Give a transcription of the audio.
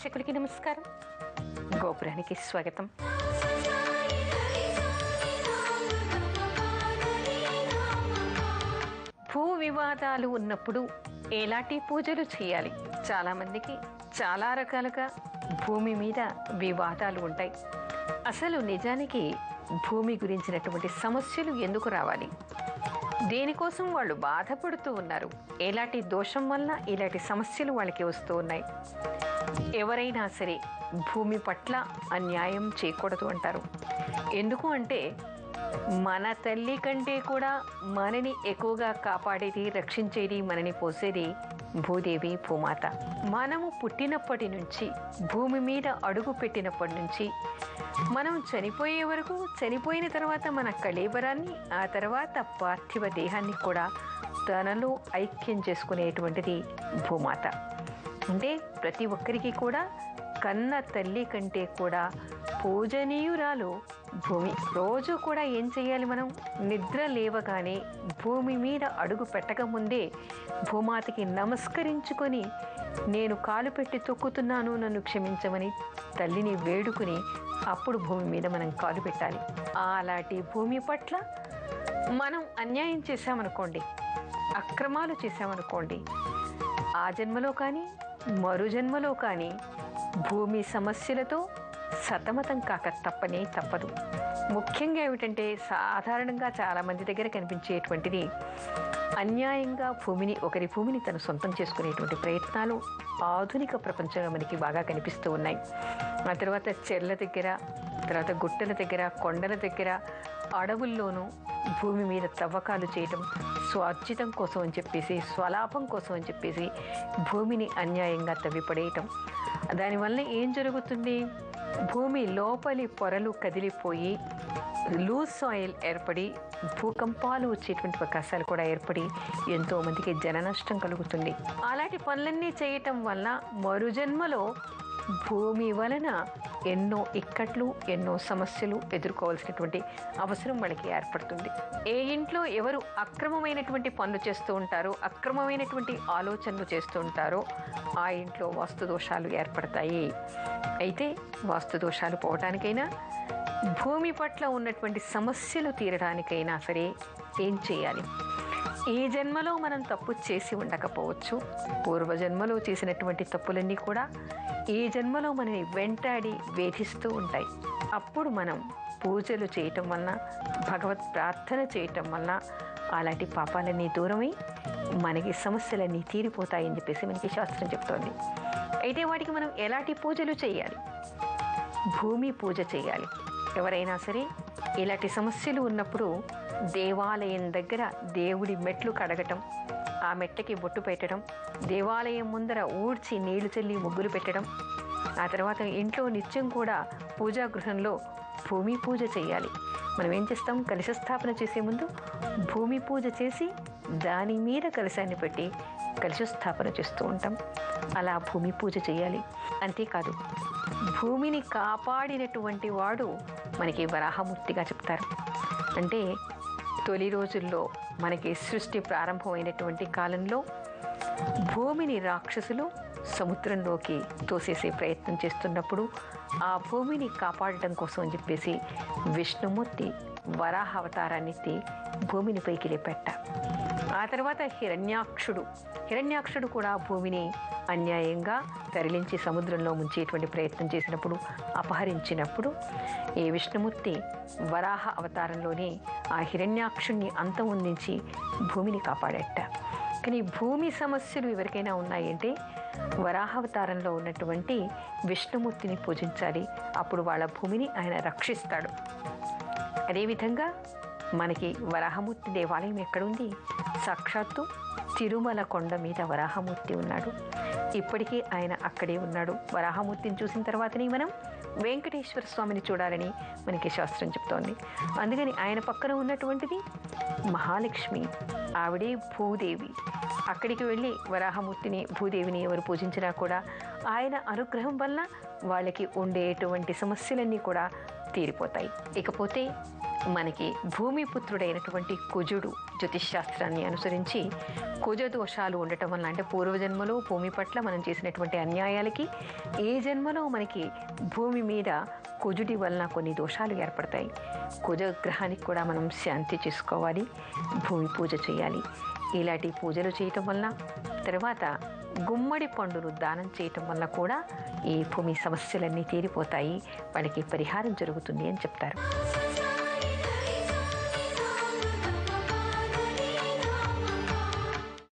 ప్రేక్షకులకి నమస్కారం. గోపురానికి స్వాగతం. భూ వివాదాలు ఉన్నప్పుడు ఎలాంటి పూజలు చేయాలి? చాలామందికి చాలా రకాలుగా భూమి మీద వివాదాలు ఉంటాయి. అసలు నిజానికి భూమి గురించినటువంటి సమస్యలు ఎందుకు రావాలి? దేనికోసం వాళ్ళు బాధపడుతూ ఉన్నారు? ఎలాంటి దోషం వల్ల ఇలాంటి సమస్యలు వాళ్ళకి వస్తూ ఉన్నాయి? ఎవరైనా సరే భూమి పట్ల అన్యాయం చేయకూడదు అంటారు. ఎందుకు అంటే మన తల్లి కంటే కూడా మనని ఎక్కువగా కాపాడేది, రక్షించేది, మనని పోసేది భూదేవి, భూమాత. మనము పుట్టినప్పటి నుంచి, భూమి మీద అడుగు పెట్టినప్పటి నుంచి మనం చనిపోయే వరకు, చనిపోయిన తర్వాత మన కళేబరాన్ని, ఆ తర్వాత పార్థివ దేహాన్ని కూడా తనలో ఐక్యం చేసుకునేటువంటిది భూమాత. అంటే ప్రతి ఒక్కరికి కూడా కన్న తల్లి కంటే కూడా పూజనీయురాలు భూమి. రోజు కూడా ఏం చేయాలి? మనం నిద్ర లేవగానే భూమి మీద అడుగు పెట్టకముందే భూమాతకి నమస్కరించుకొని, నేను కాలు పెట్టి తొక్కుతున్నాను, నన్ను క్షమించమని తల్లిని వేడుకుని అప్పుడు భూమి మీద మనం కాలు పెట్టాలి. అలాంటి భూమి పట్ల మనం అన్యాయం చేశామనుకోండి, అక్రమాలు చేశామనుకోండి, ఆ జన్మలో కానీ మరు జన్మలో కానీ భూమి సమస్యలతో సతమతం కాక తప్పదు. ముఖ్యంగా ఏమిటంటే సాధారణంగా చాలామంది దగ్గర కనిపించేటువంటిది అన్యాయంగా ఒకరి భూమిని తను సొంతం చేసుకునేటువంటి ప్రయత్నాలు ఆధునిక ప్రపంచంలో మనకి బాగా కనిపిస్తూ ఉన్నాయి. ఆ తర్వాత చెర్ల దగ్గర, తర్వాత గుట్టల దగ్గర, కొండల దగ్గర, అడవుల్లోనూ భూమి మీద తవ్వకాలు చేయటం, స్వార్జితం కోసం అని చెప్పేసి, స్వలాభం కోసం అని చెప్పేసి భూమిని అన్యాయంగా తవ్విపడేయటం. దానివల్ల ఏం జరుగుతుంది? భూమి లోపలి పొరలు కదిలిపోయి లూజ్ సాయిల్ ఏర్పడి భూకంపాలు వచ్చేటువంటి అవకాశాలు కూడా ఏర్పడి ఎంతోమందికి జన నష్టం కలుగుతుంది. అలాంటి పనులన్నీ చేయటం వల్ల మరుజన్మలో భూమి వలన ఎన్నో ఇక్కట్లు, ఎన్నో సమస్యలు ఎదుర్కోవాల్సినటువంటి అవసరం వాళ్ళకి ఏర్పడుతుంది. ఏ ఇంట్లో ఎవరు అక్రమమైనటువంటి పనులు చేస్తూ ఉంటారో, అక్రమమైనటువంటి ఆలోచనలు చేస్తూ ఉంటారో ఆ ఇంట్లో వాస్తు దోషాలు ఏర్పడతాయి. అయితే వాస్తు దోషాలు పోవటానికైనా, భూమి పట్ల ఉన్నటువంటి సమస్యలు తీరడానికైనా సరే ఏం చేయాలి? ఈ జన్మలో మనం తప్పు చేసి ఉండకపోవచ్చు. పూర్వజన్మలో చేసినటువంటి తప్పులన్నీ కూడా ఈ జన్మలో మనని వెంటాడి వేధిస్తూ ఉంటాయి. అప్పుడు మనం పూజలు చేయటం వలన, భగవత్ ప్రార్థన చేయటం వలన అలాంటి పాపాలన్నీ దూరమై మనకి సమస్యలన్నీ తీరిపోతాయని చెప్పేసి మనకి శాస్త్రం చెప్తోంది. అయితే వాటికి మనం ఎలాంటి పూజలు చేయాలి? భూమి పూజ చేయాలి. ఎవరైనా సరే ఇలాంటి సమస్యలు ఉన్నప్పుడు దేవాలయం దగ్గర దేవుడి మెట్లు కడగటం, ఆ మెట్లకి బొట్టు పెట్టడం, దేవాలయం ముందర ఊడ్చి నీళ్లు చల్లి ముగ్గులు పెట్టడం, ఆ తర్వాత ఇంట్లో నిత్యం కూడా పూజా గృహంలో భూమి పూజ చేయాలి. మనం ఏం చేస్తాం? కలశ స్థాపన చేసే ముందు భూమి పూజ చేసి దాని మీద కలశాన్ని పెట్టి కలశ స్థాపన చేస్తూ ఉంటాం. అలా భూమి పూజ చేయాలి. అంతేకాదు, భూమిని కాపాడినటువంటి వాడు మనకి వరాహమూర్తిగా చెప్తారు. అంటే తొలి రోజుల్లో మనకి సృష్టి ప్రారంభమైనటువంటి కాలంలో భూమిని రాక్షసులు సముద్రంలోకి తోసేసే ప్రయత్నం చేస్తున్నప్పుడు ఆ భూమిని కాపాడటం కోసం అని చెప్పేసి విష్ణుమూర్తి వరాహ అవతారాన్ని ఎత్తి భూమిని పైకి లేపెట్ట. ఆ తర్వాత హిరణ్యాక్షుడు కూడా భూమిని అన్యాయంగా తరలించి సముద్రంలో ముంచేటువంటి ప్రయత్నం చేసినప్పుడు, అపహరించినప్పుడు ఈ విష్ణుమూర్తి వరాహ అవతారంలోనే ఆ హిరణ్యాక్షుణ్ణి అంతమొందించి భూమిని కాపాడట. కానీ భూమి సమస్యలు ఎవరికైనా ఉన్నాయంటే వరాహావతారంలో ఉన్నటువంటి విష్ణుమూర్తిని పూజించాలి. అప్పుడు వాళ్ళ భూమిని ఆయన రక్షిస్తాడు. అదేవిధంగా మనకి వరాహమూర్తి దేవాలయం ఎక్కడుంది? సాక్షాత్తు తిరుమల కొండ మీద వరాహమూర్తి ఉన్నాడు. ఇప్పటికీ ఆయన అక్కడే ఉన్నాడు. వరాహమూర్తిని చూసిన తర్వాతనే మనం వెంకటేశ్వర స్వామిని చూడాలని మనకి శాస్త్రం చెప్తోంది. అందుకని ఆయన పక్కన ఉన్నటువంటిది మహాలక్ష్మి, ఆవిడే భూదేవి. అక్కడికి వెళ్ళి వరాహమూర్తిని, భూదేవిని ఎవరు పూజించినా కూడా ఆయన అనుగ్రహం వల్ల వాళ్ళకి ఉండేటువంటి సమస్యలన్నీ కూడా తీరిపోతాయి. ఇకపోతే మనకి భూమిపుత్రుడైనటువంటి కుజుడు జ్యోతిష్శాస్త్రాన్ని అనుసరించి కుజ దోషాలు ఉండటం వల్ల, అంటే పూర్వజన్మలో భూమి పట్ల మనం చేసినటువంటి అన్యాయాలకి ఏ జన్మలో మనకి భూమి మీద కుజుడి వలన కొన్ని దోషాలు ఏర్పడతాయి. కుజ గ్రహానికి కూడా మనం శాంతి చేసుకోవాలి, భూమి పూజ చేయాలి. ఇలాంటి పూజలు చేయటం వలన, తర్వాత గుమ్మడి పండును దానం చేయటం వల్ల కూడా ఈ భూమి సమస్యలన్నీ తీరిపోతాయి, వాళ్ళకి పరిహారం జరుగుతుంది అని చెప్తారు.